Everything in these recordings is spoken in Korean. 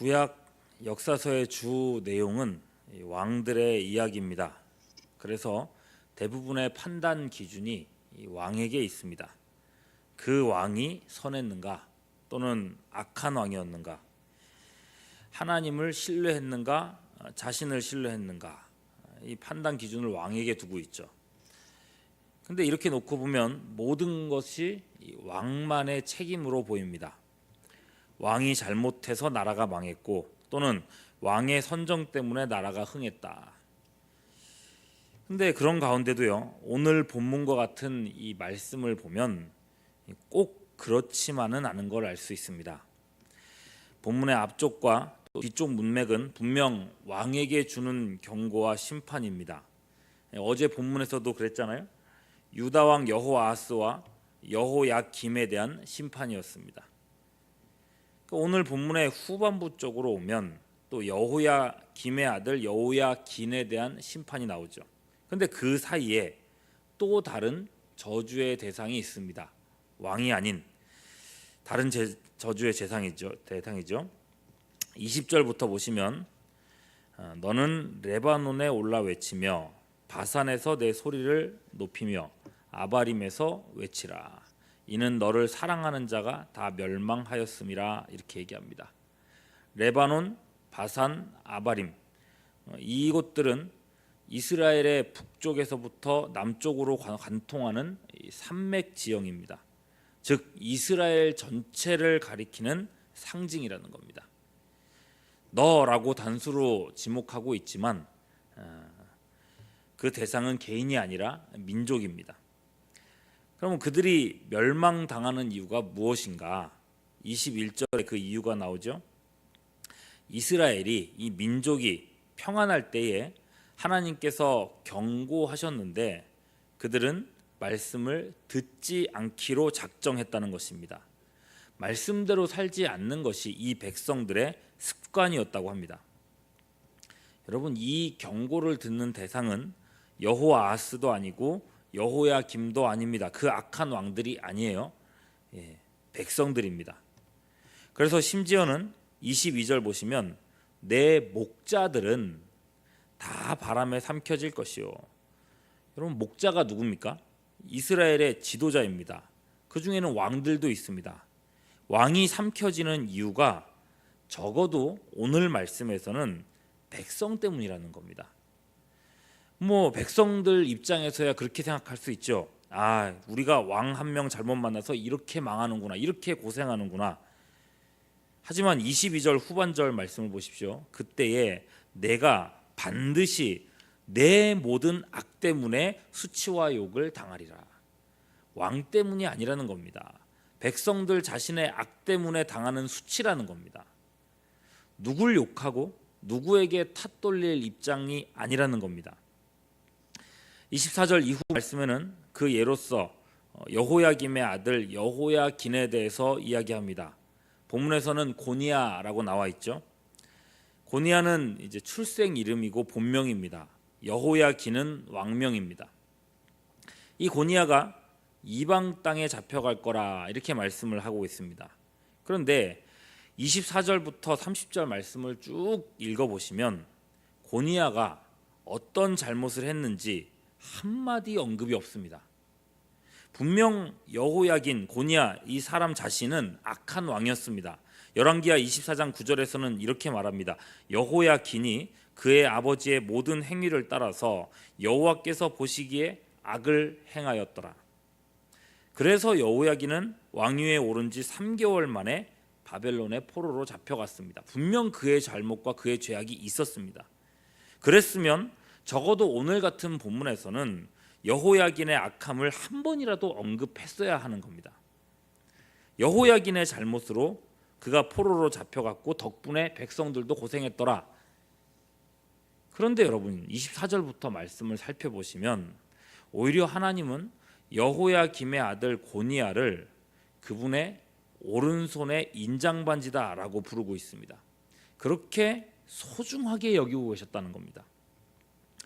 구약 역사서의 주 내용은 왕들의 이야기입니다. 그래서 대부분의 판단 기준이 왕에게 있습니다. 그 왕이 선했는가 또는 악한 왕이었는가, 하나님을 신뢰했는가 자신을 신뢰했는가, 이 판단 기준을 왕에게 두고 있죠. 근데 이렇게 놓고 보면 모든 것이 왕만의 책임으로 보입니다. 왕이 잘못해서 나라가 망했고 또는 왕의 선정 때문에 나라가 흥했다. 근데 그런 가운데도요, 오늘 본문과 같은 이 말씀을 보면 꼭 그렇지만은 않은 걸 알 수 있습니다. 본문의 앞쪽과 뒤쪽 문맥은 분명 왕에게 주는 경고와 심판입니다. 어제 본문에서도 그랬잖아요. 유다 왕 여호아하스와 여호야김에 대한 심판이었습니다. 오늘 본문의 후반부 쪽으로 오면 또 여호야김의 아들 여호야긴에 대한 심판이 나오죠. 그런데 그 사이에 또 다른 저주의 대상이 있습니다. 왕이 아닌 다른 저주의 대상이죠. 20절부터 보시면 너는 레바논에 올라 외치며 바산에서 내 소리를 높이며 아바림에서 외치라. 이는 너를 사랑하는 자가 다 멸망하였음이라. 이렇게 얘기합니다. 레바논, 바산, 아바림, 이곳들은 이스라엘의 북쪽에서부터 남쪽으로 관통하는 산맥 지형입니다. 즉 이스라엘 전체를 가리키는 상징이라는 겁니다. 너라고 단수로 지목하고 있지만 그 대상은 개인이 아니라 민족입니다. 그러면 그들이 멸망당하는 이유가 무엇인가? 21절에 그 이유가 나오죠. 이스라엘이, 이 민족이 평안할 때에 하나님께서 경고하셨는데 그들은 말씀을 듣지 않기로 작정했다는 것입니다. 말씀대로 살지 않는 것이 이 백성들의 습관이었다고 합니다. 여러분, 이 경고를 듣는 대상은 여호아하스도 아니고 여호야김도 아닙니다. 그 악한 왕들이 아니에요. 백성들입니다. 그래서 심지어는 22절 보시면 내 목자들은 다 바람에 삼켜질 것이요. 여러분, 목자가 누굽니까? 이스라엘의 지도자입니다. 그 중에는 왕들도 있습니다. 왕이 삼켜지는 이유가 적어도 오늘 말씀에서는 백성 때문이라는 겁니다. 백성들 입장에서야 그렇게 생각할 수 있죠. 우리가 왕 한 명 잘못 만나서 이렇게 망하는구나, 이렇게 고생하는구나. 하지만 22절 후반절 말씀을 보십시오. 그때에 내가 반드시 내 모든 악 때문에 수치와 욕을 당하리라. 왕 때문이 아니라는 겁니다. 백성들 자신의 악 때문에 당하는 수치라는 겁니다. 누굴 욕하고 누구에게 탓 돌릴 입장이 아니라는 겁니다. 24절 이후 말씀에는 그 예로서 여호야김의 아들 여호야긴에 대해서 이야기합니다. 본문에서는 고니야라고 나와 있죠. 고니야는 이제 출생 이름이고 본명입니다. 여호야긴은 왕명입니다. 이 고니야가 이방 땅에 잡혀갈 거라 이렇게 말씀을 하고 있습니다. 그런데 24절부터 30절 말씀을 쭉 읽어보시면 고니야가 어떤 잘못을 했는지 한마디 언급이 없습니다. 분명 여호야긴, 고니야 이 사람 자신은 악한 왕이었습니다. 열왕기하 24장 9절에서는 이렇게 말합니다. 여호야긴이 그의 아버지의 모든 행위를 따라서 여호와께서 보시기에 악을 행하였더라. 그래서 여호야긴은 왕위에 오른 지 3개월 만에 바벨론의 포로로 잡혀갔습니다. 분명 그의 잘못과 그의 죄악이 있었습니다. 그랬으면 적어도 오늘 같은 본문에서는 여호야긴의 악함을 한 번이라도 언급했어야 하는 겁니다. 여호야긴의 잘못으로 그가 포로로 잡혀갔고 덕분에 백성들도 고생했더라. 그런데 여러분, 24절부터 말씀을 살펴보시면 오히려 하나님은 여호야김의 아들 고니야를 그분의 오른손의 인장반지다라고 부르고 있습니다. 그렇게 소중하게 여기고 계셨다는 겁니다.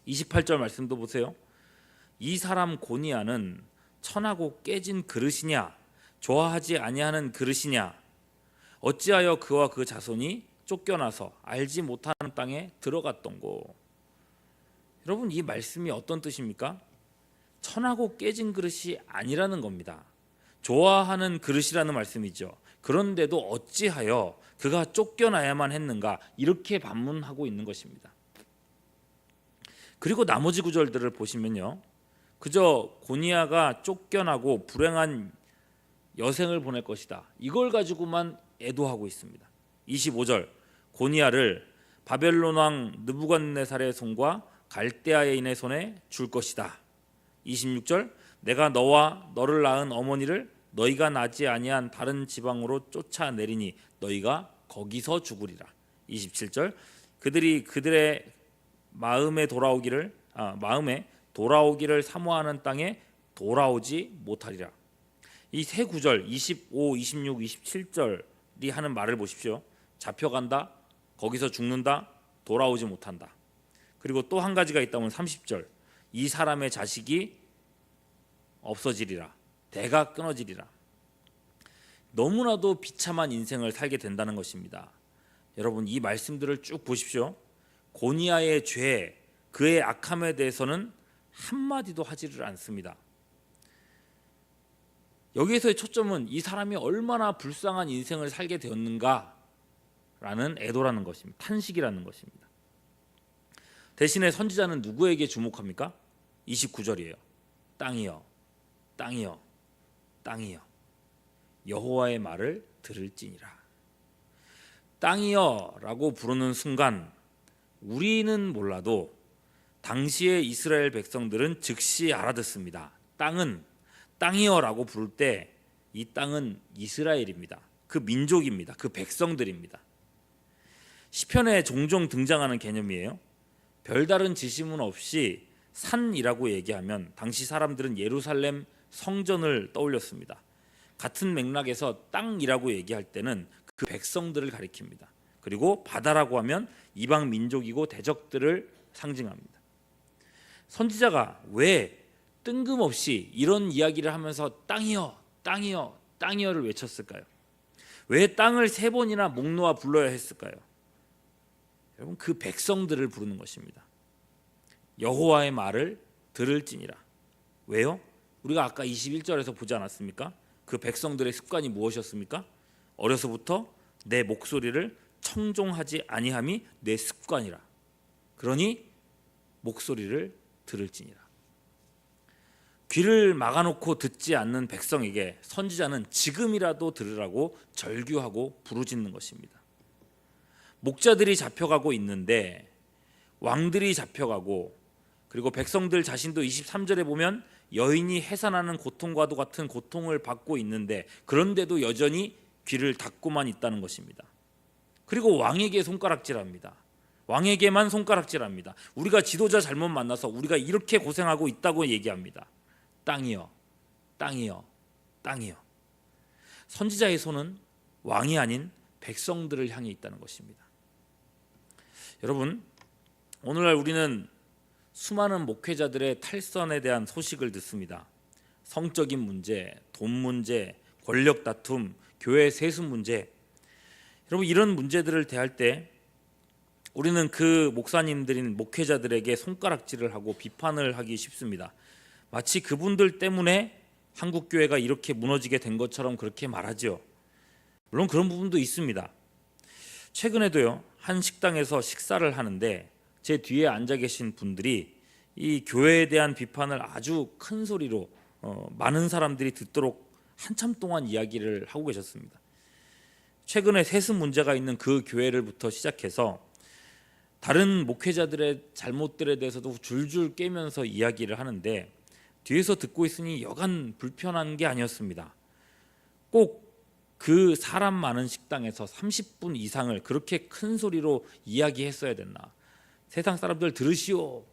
28절 말씀도 보세요. 이 사람 고니야는 천하고 깨진 그릇이냐, 좋아하지 아니하는 그릇이냐, 어찌하여 그와 그 자손이 쫓겨나서 알지 못하는 땅에 들어갔던 거. 여러분, 이 말씀이 어떤 뜻입니까? 천하고 깨진 그릇이 아니라는 겁니다. 좋아하는 그릇이라는 말씀이죠. 그런데도 어찌하여 그가 쫓겨나야만 했는가, 이렇게 반문하고 있는 것입니다. 그리고 나머지 구절들을 보시면요, 그저 고니야가 쫓겨나고 불행한 여생을 보낼 것이다, 이걸 가지고만 애도하고 있습니다. 25절, 고니야를 바벨론 왕 느부갓네살의 손과 갈대아인의 손에 줄 것이다. 26절, 내가 너와 너를 낳은 어머니를 너희가 나지 아니한 다른 지방으로 쫓아내리니 너희가 거기서 죽으리라. 27절, 그들이 그들의 마음에 돌아오기를 사모하는 땅에 돌아오지 못하리라. 이 세 구절 25, 26, 27절이 하는 말을 보십시오. 잡혀간다, 거기서 죽는다, 돌아오지 못한다. 그리고 또 한 가지가 있다면 30절, 이 사람의 자식이 없어지리라, 대가 끊어지리라. 너무나도 비참한 인생을 살게 된다는 것입니다. 여러분, 이 말씀들을 쭉 보십시오. 고니야의 죄, 그의 악함에 대해서는 한마디도 하지를 않습니다. 여기에서의 초점은 이 사람이 얼마나 불쌍한 인생을 살게 되었는가라는 애도라는 것입니다. 탄식이라는 것입니다. 대신에 선지자는 누구에게 주목합니까? 29절이에요. 땅이여, 땅이여, 땅이여, 여호와의 말을 들을지니라. 땅이여라고 부르는 순간 우리는 몰라도 당시의 이스라엘 백성들은 즉시 알아듣습니다. 땅은 땅이여라고 부를 때 이 땅은 이스라엘입니다. 그 민족입니다. 그 백성들입니다. 시편에 종종 등장하는 개념이에요. 별다른 지시문 없이 산이라고 얘기하면 당시 사람들은 예루살렘 성전을 떠올렸습니다. 같은 맥락에서 땅이라고 얘기할 때는 그 백성들을 가리킵니다. 그리고 바다라고 하면 이방 민족이고 대적들을 상징합니다. 선지자가 왜 뜬금없이 이런 이야기를 하면서 땅이여, 땅이여, 땅이여를 외쳤을까요? 왜 땅을 3번이나 목 놓아 불러야 했을까요? 여러분, 그 백성들을 부르는 것입니다. 여호와의 말을 들을지니라. 왜요? 우리가 아까 21절에서 보지 않았습니까? 그 백성들의 습관이 무엇이었습니까? 어려서부터 내 목소리를 청종하지 아니함이 내 습관이라. 그러니 목소리를 들을지니라. 귀를 막아놓고 듣지 않는 백성에게 선지자는 지금이라도 들으라고 절규하고 부르짖는 것입니다. 목자들이 잡혀가고 있는데, 왕들이 잡혀가고, 그리고 백성들 자신도 23절에 보면 여인이 해산하는 고통과도 같은 고통을 받고 있는데, 그런데도 여전히 귀를 닫고만 있다는 것입니다. 그리고 왕에게 손가락질합니다. 왕에게만 손가락질합니다. 우리가 지도자 잘못 만나서 우리가 이렇게 고생하고 있다고 얘기합니다. 땅이여, 땅이여, 땅이여. 선지자의 손은 왕이 아닌 백성들을 향해 있다는 것입니다. 여러분, 오늘날 우리는 수많은 목회자들의 탈선에 대한 소식을 듣습니다. 성적인 문제, 돈 문제, 권력 다툼, 교회 세수 문제. 여러분, 이런 문제들을 대할 때 우리는 그 목사님들인 목회자들에게 손가락질을 하고 비판을 하기 쉽습니다. 마치 그분들 때문에 한국교회가 이렇게 무너지게 된 것처럼 그렇게 말하죠. 물론 그런 부분도 있습니다. 최근에도요, 한 식당에서 식사를 하는데 제 뒤에 앉아 계신 분들이 이 교회에 대한 비판을 아주 큰 소리로 많은 사람들이 듣도록 한참 동안 이야기를 하고 계셨습니다. 최근에 세습 문제가 있는 그 교회를부터 시작해서 다른 목회자들의 잘못들에 대해서도 줄줄 깨면서 이야기를 하는데, 뒤에서 듣고 있으니 여간 불편한 게 아니었습니다. 꼭 그 사람 많은 식당에서 30분 이상을 그렇게 큰 소리로 이야기했어야 됐나? 세상 사람들 들으시오.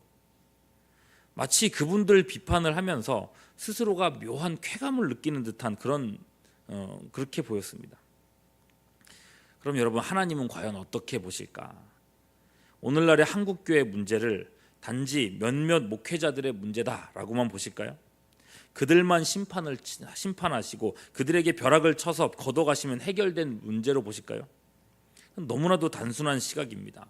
마치 그분들 비판을 하면서 스스로가 묘한 쾌감을 느끼는 듯한 그렇게 보였습니다. 그럼 여러분, 하나님은 과연 어떻게 보실까? 오늘날의 한국교회 문제를 단지 몇몇 목회자들의 문제다라고만 보실까요? 그들만 심판하시고 그들에게 벼락을 쳐서 걷어가시면 해결된 문제로 보실까요? 너무나도 단순한 시각입니다.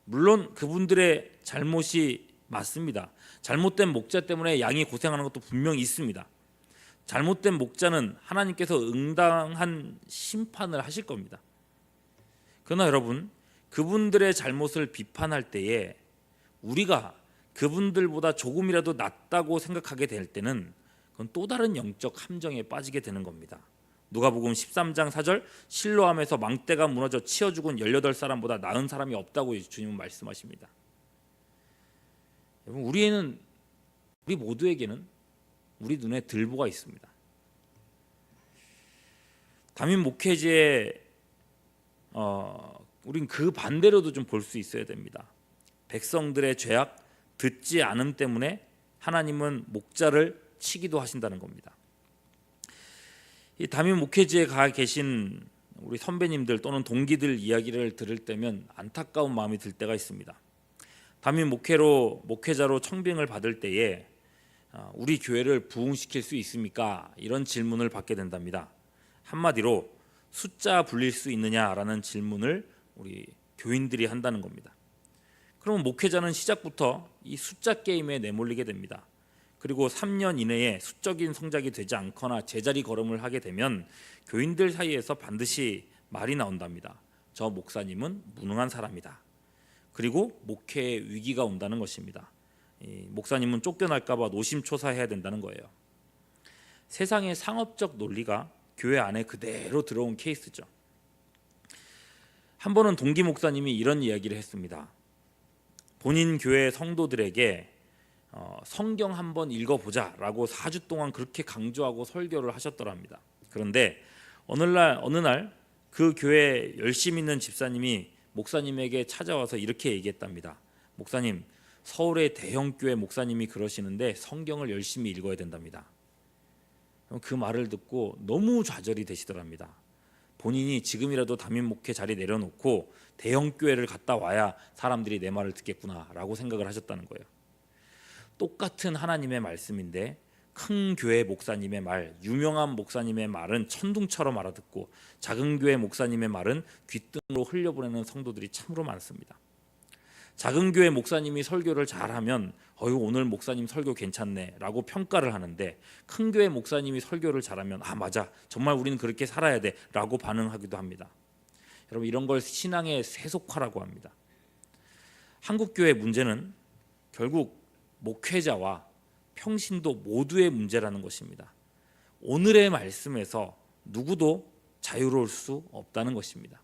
물론 그분들의 잘못이 맞습니다. 잘못된 목자 때문에 양이 고생하는 것도 분명히 있습니다. 잘못된 목자는 하나님께서 응당한 심판을 하실 겁니다. 그러나 여러분, 그분들의 잘못을 비판할 때에 우리가 그분들보다 조금이라도 낫다고 생각하게 될 때는 그건 또 다른 영적 함정에 빠지게 되는 겁니다. 누가복음 13장 4절, 실로암에서 망대가 무너져 치어 죽은 18사람보다 나은 사람이 없다고 주님은 말씀하십니다. 여러분, 우리 모두에게는 우리 눈에 들보가 있습니다. 담임 목회지에 우린 그 반대로도 좀 볼 수 있어야 됩니다. 백성들의 죄악, 듣지 않음 때문에 하나님은 목자를 치기도 하신다는 겁니다. 이 담임 목회지에 가 계신 우리 선배님들 또는 동기들 이야기를 들을 때면 안타까운 마음이 들 때가 있습니다. 담임 목회자로 청빙을 받을 때에 우리 교회를 부흥시킬 수 있습니까? 이런 질문을 받게 된답니다. 한마디로 숫자 불릴 수 있느냐라는 질문을 우리 교인들이 한다는 겁니다. 그러면 목회자는 시작부터 이 숫자 게임에 내몰리게 됩니다. 그리고 3년 이내에 수적인 성장이 되지 않거나 제자리 걸음을 하게 되면 교인들 사이에서 반드시 말이 나온답니다. 저 목사님은 무능한 사람이다. 그리고 목회에 위기가 온다는 것입니다. 목사님은 쫓겨날까 봐 노심초사해야 된다는 거예요. 세상의 상업적 논리가 교회 안에 그대로 들어온 케이스죠. 한 번은 동기 목사님이 이런 이야기를 했습니다. 본인 교회 성도들에게 성경 한번 읽어보자라고 4주 동안 그렇게 강조하고 설교를 하셨더랍니다. 그런데 어느 날 그 교회 열심히 있는 집사님이 목사님에게 찾아와서 이렇게 얘기했답니다. 목사님, 서울의 대형교회 목사님이 그러시는데 성경을 열심히 읽어야 된답니다. 그 말을 듣고 너무 좌절이 되시더랍니다. 본인이 지금이라도 담임 목회 자리 내려놓고 대형교회를 갔다 와야 사람들이 내 말을 듣겠구나라고 생각을 하셨다는 거예요. 똑같은 하나님의 말씀인데 큰 교회 목사님의 말, 유명한 목사님의 말은 천둥처럼 알아듣고 작은 교회 목사님의 말은 귓등으로 흘려보내는 성도들이 참으로 많습니다. 작은 교회 목사님이 설교를 잘하면 오늘 목사님 설교 괜찮네 라고 평가를 하는데, 큰 교회 목사님이 설교를 잘하면 맞아, 정말 우리는 그렇게 살아야 돼 라고 반응하기도 합니다. 여러분, 이런 걸 신앙의 세속화라고 합니다. 한국교회 문제는 결국 목회자와 평신도 모두의 문제라는 것입니다. 오늘의 말씀에서 누구도 자유로울 수 없다는 것입니다.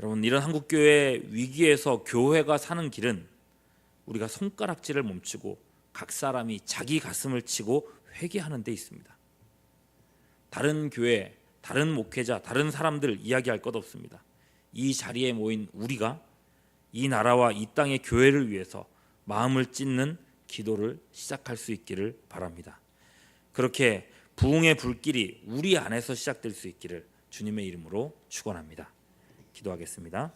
여러분, 이런 한국교회 위기에서 교회가 사는 길은 우리가 손가락질을 멈추고 각 사람이 자기 가슴을 치고 회개하는 데 있습니다. 다른 교회, 다른 목회자, 다른 사람들 이야기할 것 없습니다. 이 자리에 모인 우리가 이 나라와 이 땅의 교회를 위해서 마음을 찢는 기도를 시작할 수 있기를 바랍니다. 그렇게 부흥의 불길이 우리 안에서 시작될 수 있기를 주님의 이름으로 축원합니다. 기도하겠습니다.